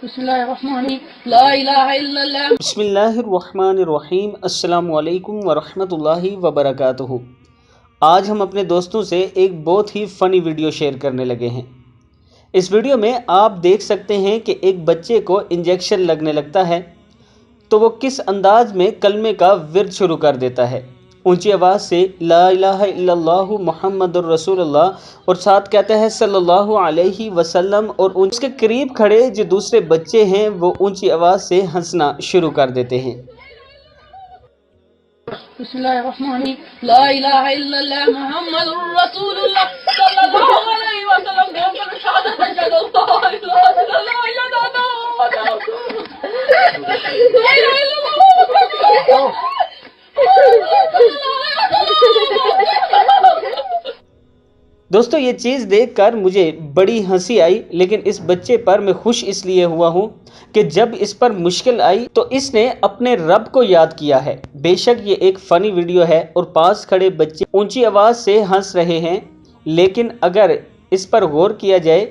بسم اللہ الرحمن الرحیم لا الہ الا اللہ بسم اللہ الرحمن الرحیم۔ السلام علیکم ورحمۃ اللہ وبرکاتہ۔ آج ہم اپنے دوستوں سے ایک بہت ہی فنی ویڈیو شیئر کرنے لگے ہیں۔ اس ویڈیو میں آپ دیکھ سکتے ہیں کہ ایک بچے کو انجیکشن لگنے لگتا ہے تو وہ کس انداز میں کلمے کا ورد شروع کر دیتا ہے، اونچی آواز سے لا الہ الا اللہ محمد الرسول اللہ، اور ساتھ کہتا ہے صلی اللہ علیہ وسلم، اور اس کے قریب کھڑے جو دوسرے بچے ہیں وہ اونچی آواز سے ہنسنا شروع کر دیتے ہیں۔ بسم اللہ الرحمن الرحیم لا الہ الا اللہ محمد رسول اللہ صلی اللہ علیہ وسلم کے شہادت اشہد اللہ لا الہ الا اللہ لا الہ الا اللہ۔ دوستو، یہ چیز دیکھ کر مجھے بڑی ہنسی آئی، لیکن اس بچے پر میں خوش اس لیے ہوا ہوں کہ جب اس پر مشکل آئی تو اس نے اپنے رب کو یاد کیا ہے۔ بے شک یہ ایک فنی ویڈیو ہے اور پاس کھڑے بچے اونچی آواز سے ہنس رہے ہیں، لیکن اگر اس پر غور کیا جائے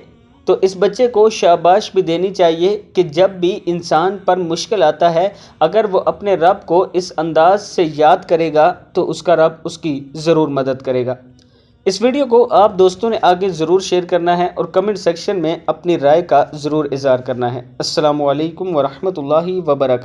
تو اس بچے کو شاباش بھی دینی چاہیے کہ جب بھی انسان پر مشکل آتا ہے، اگر وہ اپنے رب کو اس انداز سے یاد کرے گا تو اس کا رب اس کی ضرور مدد کرے گا۔ اس ویڈیو کو آپ دوستوں نے آگے ضرور شیئر کرنا ہے اور کمنٹ سیکشن میں اپنی رائے کا ضرور اظہار کرنا ہے۔ السلام علیکم ورحمۃ اللہ وبرکاتہ۔